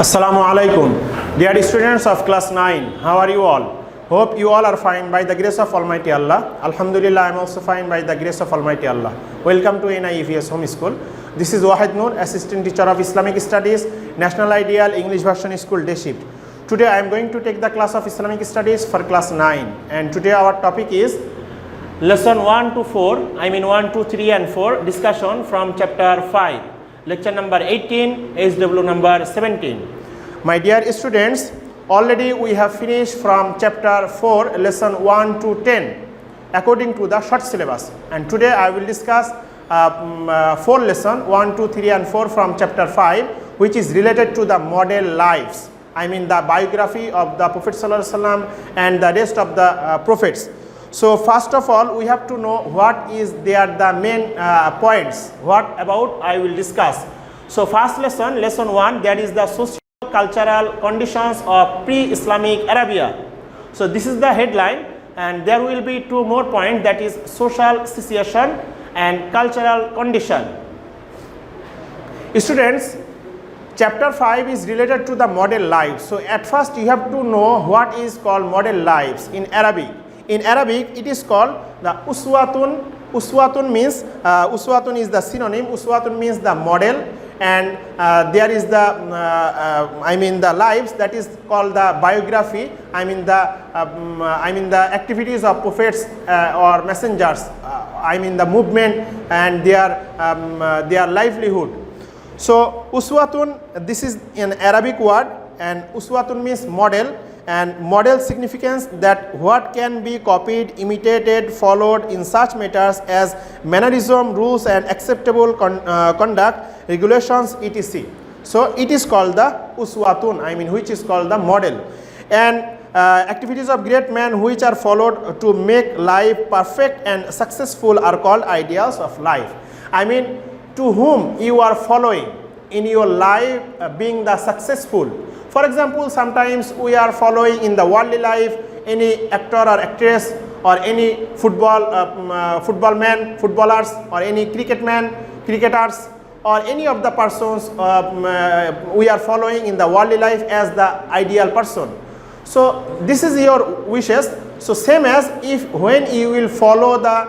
Assalamu alaikum. Dear students of class 9, how are you all? Hope you all are fine by the grace of Almighty Allah. Alhamdulillah, I am also fine by the grace of Almighty Allah. Welcome to NIEVS Home School. This is Wahid Noor, Assistant Teacher of Islamic Studies, National Ideal English Version School, Day Shift. Today I am going to take the class of Islamic Studies for class 9, and today our topic is lesson 1 to 4, I mean 1, 2, 3 and 4, discussion from chapter 5. Lecture number 18, SW number 17. My dear students, already we have finished from chapter 4, lesson 1 to 10 according to the short syllabus, and today I will discuss 4 lesson 1, 2, 3 and 4 from chapter 5, which is related to the model lives, I mean the biography of the Prophet ﷺ and the rest of the prophets. So first of all, we have to know what is there the main points, what about I will discuss. So first lesson, lesson 1, that is the socio-cultural conditions of pre-Islamic Arabia. So this is the headline, and there will be 2 more points, that is social situation and cultural condition. Students, chapter 5 is related to the model lives. So at first you have to know what is called model lives in Arabic. In Arabic, it is called the uswatun. Uswatun means, uswatun is the synonym, uswatun means the model, and there is the, I mean the lives, that is called the biography, I mean the activities of prophets or messengers, I mean the movement and their livelihood. So uswatun, this is an Arabic word, and uswatun means model. And model significance that what can be copied, imitated, followed in such matters as mannerism, rules and acceptable conduct, regulations, etc. So it is called the uswatun, I mean which is called the model. And activities of great men which are followed to make life perfect and successful are called ideals of life. I mean to whom you are following in your life being the successful. For example, sometimes we are following in the worldly life any actor or actress or any footballman, footballers, or any cricketers, or any of the persons we are following in the worldly life as the ideal person. So this is your wishes. So same as if when you will follow the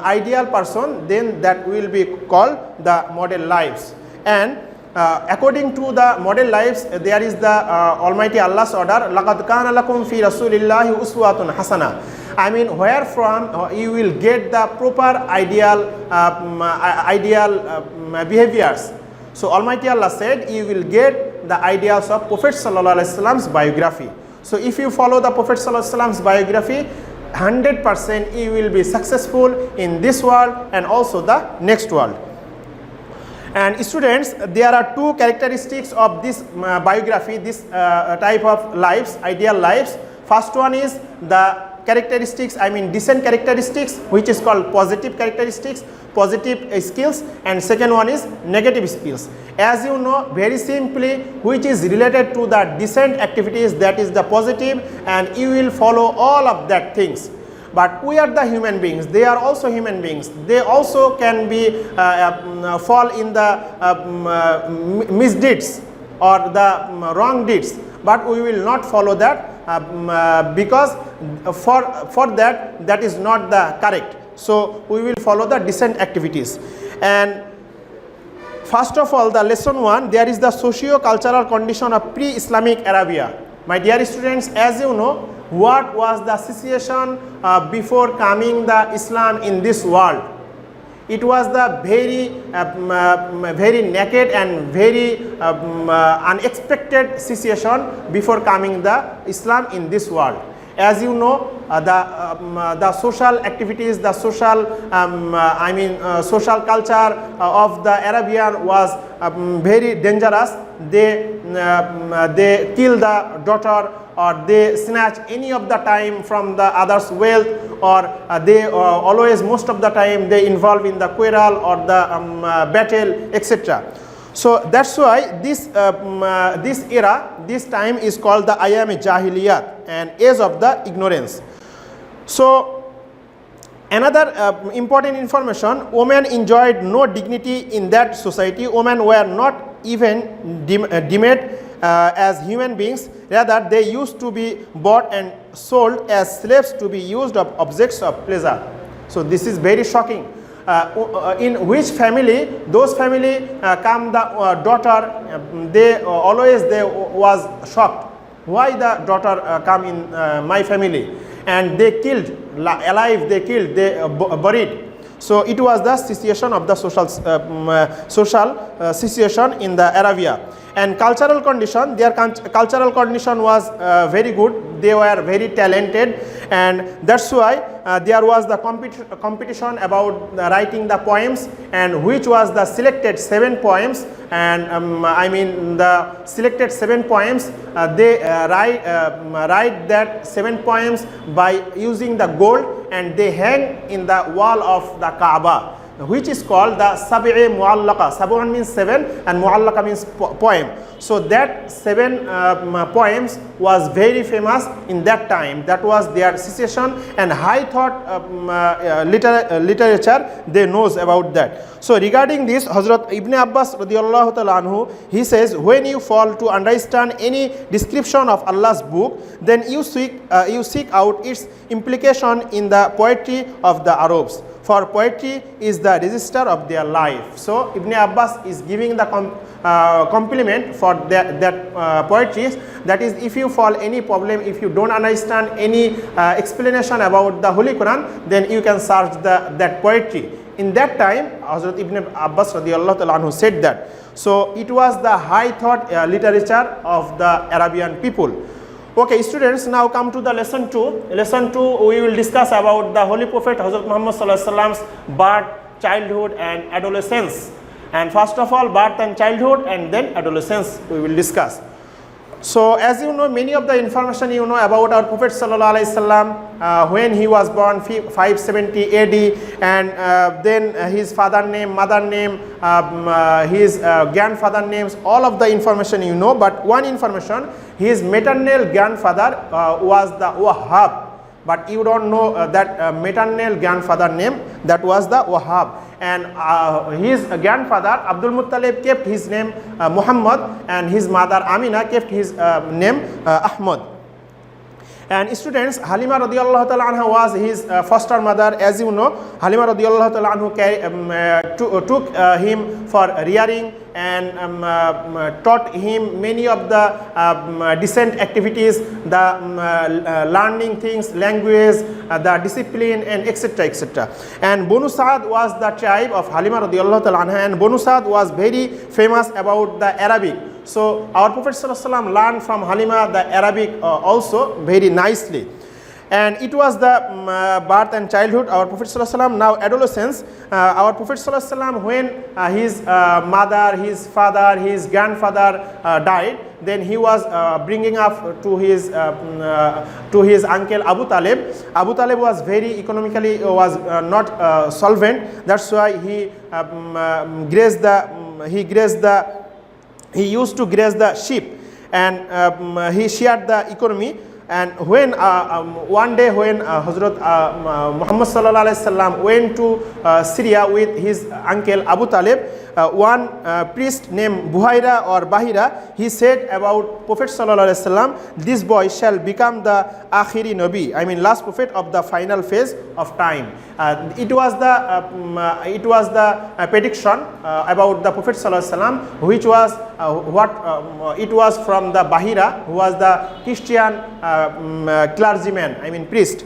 ideal person, then that will be called the model lives. And according to the model lives, there is the Almighty Allah's order, لَقَدْ كَانَ لَكُمْ فِي رَسُولِ اللَّهِ أُسْوَةٌ حَسَنَةٌ. I mean where from you will get the proper ideal behaviors. So Almighty Allah said you will get the ideals of Prophet ﷺ's biography. So if you follow the Prophet ﷺ's biography, 100% you will be successful in this world and also the next world. And students, there are 2 characteristics of this biography, this type of lives, ideal lives. First one is the characteristics, I mean decent characteristics, which is called positive characteristics, positive skills, and second one is negative skills. As you know, very simply, which is related to the decent activities, that is the positive, and you will follow all of that things. But we are the human beings, they are also human beings, they also can be fall in the misdeeds or the wrong deeds, but we will not follow that because for that is not the correct. So we will follow the decent activities. And first of all, the lesson 1, there is the socio-cultural condition of pre-Islamic Arabia. My dear students, as you know, what was the situation before coming the Islam in this world? It was the very naked and very unexpected situation before coming the Islam in this world. As you know, the social activities, the social social culture of the Arabian was very dangerous. They kill the daughter, or they snatch any of the time from the other's wealth, or they always, most of the time, they involve in the quarrel or the battle, etc. So that's why this era, this time is called the Ayam Jahiliyat, and age of the ignorance. So another important information, women enjoyed no dignity in that society. Women were not even deemed as human beings. Rather, they used to be bought and sold as slaves to be used of objects of pleasure. So this is very shocking. In which family, those family come the daughter, they always they was shocked. Why the daughter come in my family? And they killed, alive they killed, they buried. So it was the situation of the social situation in the Arabia. And cultural condition, their cultural condition was very good. They were very talented, and that's why there was the competition about writing the poems, and which was the selected 7 poems. And I mean the selected 7 poems, they write that 7 poems by using the gold, and they hang in the wall of the Kaaba, which is called the Sab'i Mu'allaqa. Sab'un means 7 and Mu'allaqa means poem. So that 7 poems was very famous in that time. That was their situation, and high thought literature, they knows about that. So regarding this, Hazrat Ibn Abbas radiyallahu ta'ala anhu, he says, when you fall to understand any description of Allah's book, then you seek out its implication in the poetry of the Arabs. For poetry is the register of their life. So Ibn Abbas is giving the compliment for that poetry. That is, if you fall any problem, if you don't understand any explanation about the Holy Quran, then you can search that poetry. In that time, Hazrat Ibn Abbas radiyallahu ta'ala anhu said that. So it was the high thought literature of the Arabian people. Okay, students, now come to the lesson 2. Lesson 2, we will discuss about the Holy Prophet Hazrat Muhammad sallallahu alaihi wasallam's birth, childhood and adolescence. And first of all, birth and childhood, and then adolescence we will discuss. So as you know, many of the information you know about our Prophet sallallahu alaihi wasallam, when he was born 570 AD, and then his father name, mother name, his grandfather names, all of the information you know. But one information, his maternal grandfather was the Wahhab. But you don't know that maternal grandfather name, that was the Wahhab. And his grandfather Abdul Muttalib kept his name Muhammad, and his mother Amina kept his name Ahmad. And students, Halima radiyallahu ta'ala anha was his foster mother. As you know, Halima radiyallahu ta'ala anhu took him for rearing, and taught him many of the decent activities, the learning things, language, the discipline, and etc. etc. And Banu Sa'd was the tribe of Halima radiyallahu ta'ala anha, and Banu Sa'd was very famous about the Arabic. So our Prophet sallallahu alaihi wasallam learned from Halima the Arabic also very nicely. And it was the birth and childhood, our Prophet sallallahu alaihi wasallam. Now adolescence, our Prophet sallallahu alaihi wasallam, when his mother, his father, his grandfather died, then he was bringing up to his uncle Abu Talib. Abu Talib was very economically was not solvent. That's why he used to graze the sheep, and he shared the economy. And when one day when Hazrat Muhammad sallallahu alaihi wasallam went to Syria with his uncle Abu Talib, one priest named Buhaira or Bahira, he said about Prophet sallallahu alaihi wasallam, this boy shall become the akhiri nabi, I mean last prophet of the final phase of time. It was the prediction about the Prophet sallallahu alaihi wasallam, which was it was from the Bahira, who was the Christian clergyman, I mean priest.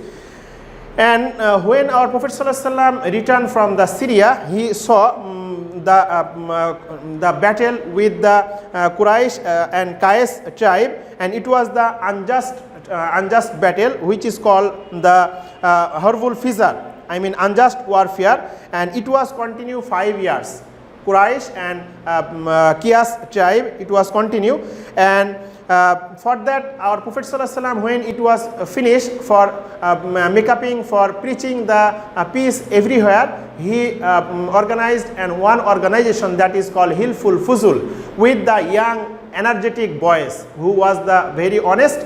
And when our Prophet sallallahu alaihi wasallam returned from the Syria, he saw the battle with the Quraysh and Qais tribe, and it was the unjust battle, which is called the Harbul Fizar, I mean unjust warfare, and it was continue 5 years. Quraysh and Qais tribe, it was continue. And for that, our Prophet sallallahu alaihi wasallam, when it was finished for makeuping, for preaching the peace everywhere, he organized one organization that is called Hilful Fuzul, with the young energetic boys who was the very honest.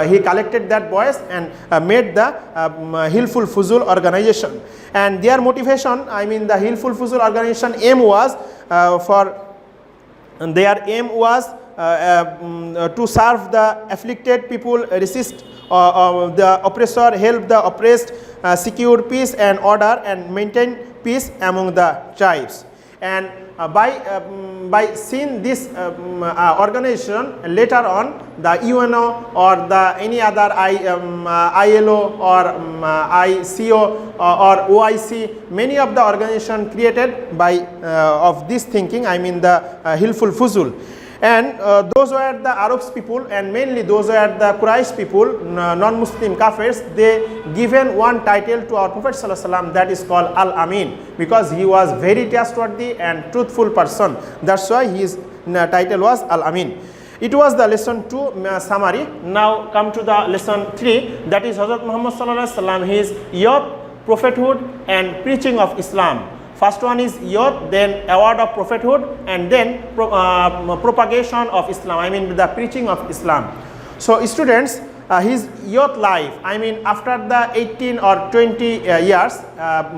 He collected that boys and made the Hilful Fuzul organization. And their motivation, I mean the Hilful Fuzul organization aim was to serve the afflicted people, resist the oppressor, help the oppressed, secure peace and order, and maintain peace among the tribes. And by seeing this organization, later on the UNO or the any other ILO or ICO or OIC, many of the organization created by of this thinking, I mean the Hilful Fuzul. And those were the Arabs people, and mainly those were the Quraysh people, non-Muslim Kafirs. They given one title to our Prophet ﷺ, that is called Al-Amin, because he was very trustworthy and truthful person. That's why his title was Al-Amin. It was the lesson 2 summary. Now come to the lesson 3, that is Hazrat Muhammad ﷺ, his youth, prophethood and preaching of Islam. First one is youth, then award of prophethood, and then propagation of Islam, I mean the preaching of Islam. So students, his youth life, I mean after the 18 or 20 years,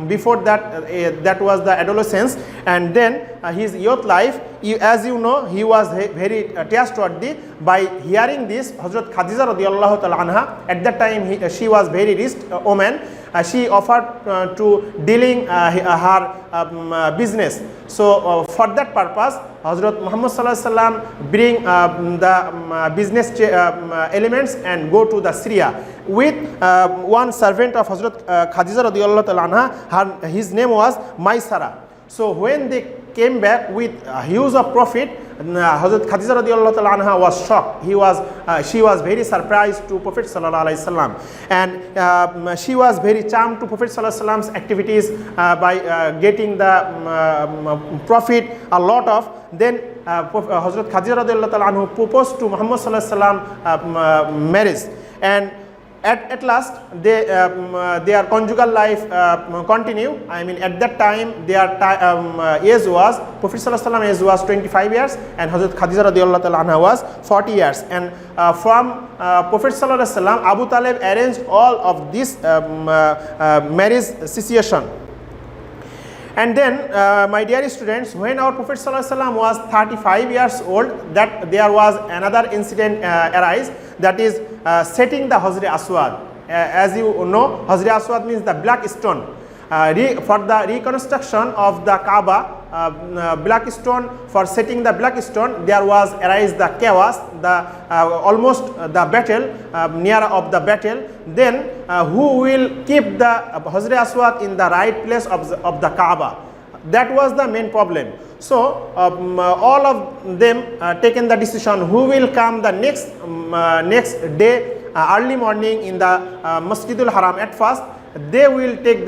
before that that was the adolescence, and then his youth life, as you know, he was very trustworthy. By hearing this, Hazrat Khadija radiallahu ta'ala anha, at that time she was very rich woman. She offered to dealing her business. So for that purpose, Hazrat Muhammad sallallahu alaihi wasallam bring the business elements and go to the Syria with one servant of Hazrat Khadija radiallahu ta'ala anha. His name was Maisara. So when they came back with huge of profit, Hazrat Khadija radiallahu ta'ala anha was shocked. She was very surprised to Prophet sallallahu alaihi wasallam, and she was very charmed to Prophet sallallahu alaihi wasallam's activities by getting the profit a lot of. Then Hazrat Khadija radiallahu ta'ala anha proposed to Muhammad sallallahu alaihi wasallam marriage, and at last their conjugal life continue. I mean at that time their age was, Prophet sallallahu alaihi wasallam age was 25 years and Hazrat Khadija radiallahu ta'ala anha was 40 years. And from Prophet sallallahu alaihi wasallam, Abu Talib arranged all of this marriage situation. And then my dear students, when our Prophet sallallahu alaihi wasallam was 35 years old, that there was another incident arise, that is setting the Hajr Aswad. As you know, Hajr Aswad means the black stone. For the reconstruction of the Kaaba, black stone, for setting the black stone, there was arise the chaos, the almost the battle, near of the battle. Then who will keep the Hajr Aswad in the right place of the Kaaba? That was the main problem. So all of them taken the decision who will come the next day early morning in the Masjidul Haram. At first he will take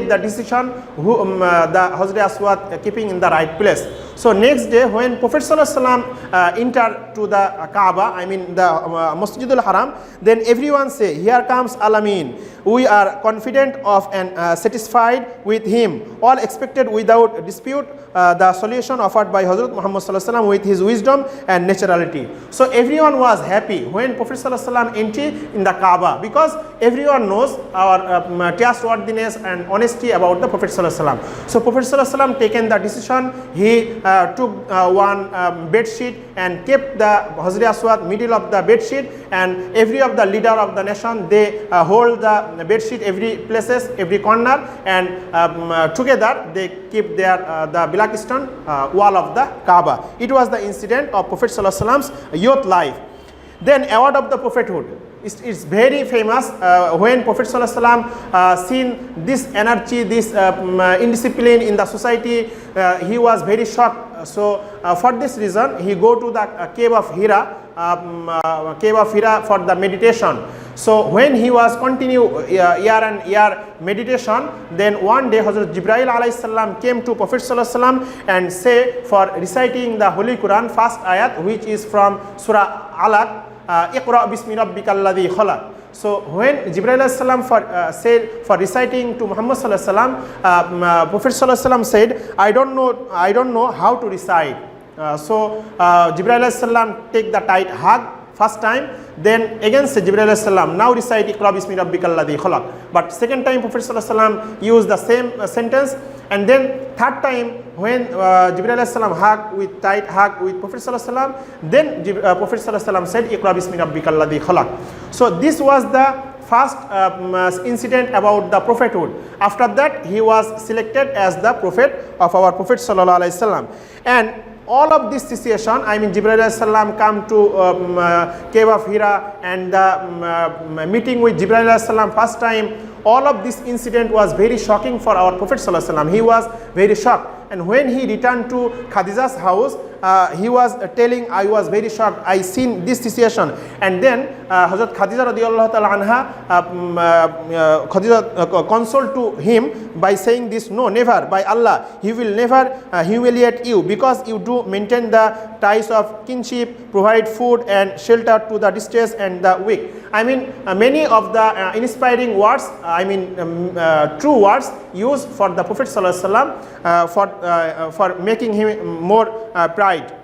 the decision who the Hajr Aswad keeping in the right place. So next day when Prophet sallallahu alaihi wasallam entered to the Kaaba, I mean the Masjidul Haram, then everyone say, here comes Al-Amin. We are confident of and satisfied with him. All expected without dispute the solution offered by Hazrat Muhammad sallallahu alaihi wasallam with his wisdom and naturality. So everyone was happy when Prophet sallallahu alaihi wasallam entered in the Kaaba, because everyone knows our trustworthiness and honesty about the Prophet sallallahu alaihi wasallam. So Prophet sallallahu alaihi wasallam taken the decision. He took one bed sheet and kept the Hajr Aswad middle of the bed sheet, and every of the leader of the nation, they hold the bed sheet every places, every corner, and together they keep their the black stone wall of the Kaaba. It was the incident of Prophet sallallahu alaihi wasallam's youth life. Then award of the prophethood. It's very famous. When Prophet sallallahu alaihi wasallam seen this anarchy, this indiscipline in the society, he was very shocked. So for this reason, he go to the cave of Hira, for the meditation. So when he was continue year and year meditation, then one day Hazrat Jibreel alayhi salam came to Prophet sallallahu alaihi wasallam and say for reciting the Holy Quran, first ayat, which is from Surah Alaq, Iqra bismi rabbikal ladhi khalaq. So when Jibreel alayhi salam said for reciting to Muhammad sallallahu alaihi wasallam, Prophet sallallahu alaihi wasallam said, I don't know how to recite. So Jibreel alayhi salam take the tight hug first time, then again say Jibreel alayhi salam, now recite Iqra bismi rabbikal ladhi khalaq. But second time Prophet sallallahu alaihi wasallam used the same sentence, And then third time when Jibril alayhi salam hugged with tight hug with Prophet sallallahu alaihi wasallam, then Prophet sallallahu alaihi wasallam said, Iqra bismi rabbikal ladhi khalaq. So this was the first incident about the prophethood. After that, he was selected as the prophet of our Prophet sallallahu alaihi wasallam. And all of this situation, I mean, Jibril alayhi salam come to cave of Hira, and the meeting with Jibril alayhi salam first time, all of this incident was very shocking for our Prophet sallallahu alaihi wasallam. He was very shocked. And when he returned to Khadija's house, he was telling, I was very shocked, I seen this situation. And then Hazrat Khadija radiallahu ta'ala anha, Khadija consoled to him by saying this, no, never, by Allah, he will never humiliate you, because you do maintain the ties of kinship, provide food and shelter to the distressed and the weak. I mean, many of the inspiring words, I mean, true words used for the Prophet sallallahu alaihi wasallam for making him more pride.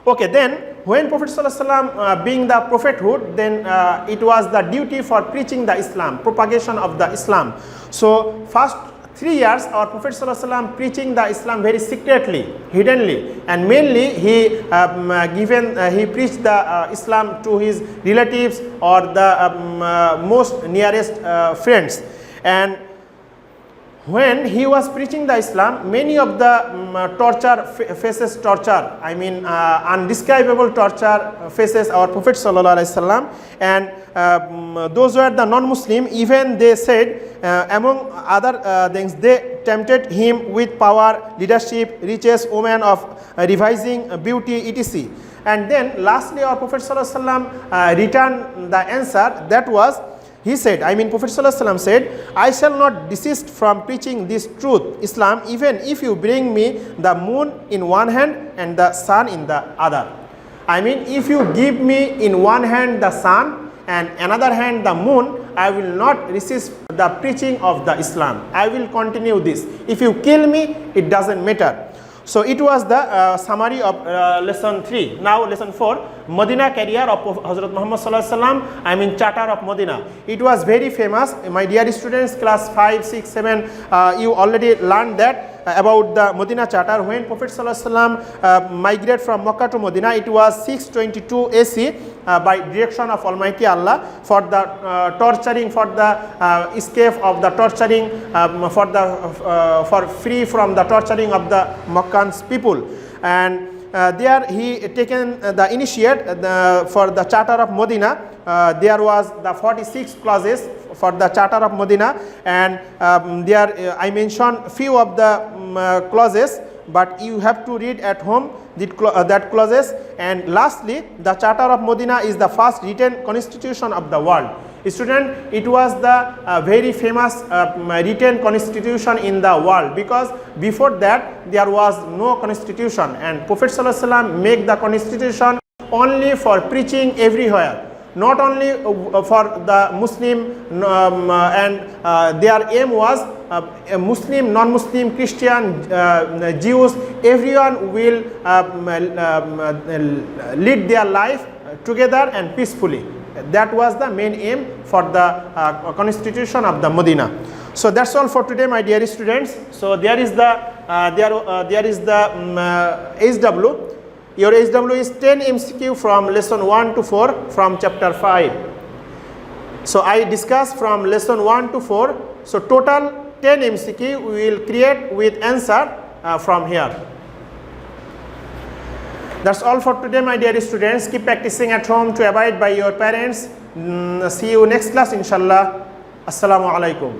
Okay, then when Prophet sallallahu alaihi wasallam being the prophethood, then it was the duty for preaching the Islam, propagation of the Islam. So first 3 years our Prophet sallallahu alaihi wasallam preaching the Islam very secretly, hiddenly, and mainly he he preached the Islam to his relatives or the most nearest friends. And when he was preaching the Islam, many of the faces torture, I mean undescribable torture faces our Prophet sallallahu alaihi wasallam. And those who are the non-Muslim, even they said among other things, they tempted him with power, leadership, riches, women of revising, beauty, etc. And then lastly our Prophet sallallahu alaihi wasallam returned the answer, that was, he said, I mean Prophet sallallahu alaihi wasallam said, I shall not desist from preaching this truth, Islam, even if you bring me the moon in one hand and the sun in the other. I mean, if you give me in one hand the sun and another hand the moon, I will not resist the preaching of the Islam. I will continue this. If you kill me, it doesn't matter. So it was the summary of lesson 3. Now lesson 4, Medina career of Hazrat Muhammad sallallahu alaihi wasallam, I mean charter of Medina. It was very famous. My dear students, class 5, 6, 7, you already learned that about the Medina charter. When Prophet sallallahu alaihi wasallam migrated from Makkah to Medina, it was 622 AC by direction of Almighty Allah for the torturing, for the escape of the torturing, for free from the torturing of the Meccan's people. And there he taken the initiate for the charter of Medina. There was the 46 clauses for the charter of Medina, and there I mentioned few of the clauses, but you have to read at home that clauses. And lastly, the charter of Medina is the first written constitution of the world. Student, it was the very famous written constitution in the world, because before that there was no constitution, and Prophet sallallahu alaihi wasallam make the constitution only for preaching everywhere, not only for the Muslim, and their aim was Muslim, non-Muslim, Christian, Jews, everyone will lead their life together and peacefully. That was the main aim for the constitution of the Medina. So that's all for today, my dear students. So there is the HW. Your HW is 10 MCQ from lesson 1 to 4 from chapter 5. So I discussed from lesson 1 to 4. So total 10 MCQ we will create with answer from here. That's all for today, my dear students. Keep practicing at home to abide by your parents. See you next class, inshallah. Assalamu alaikum.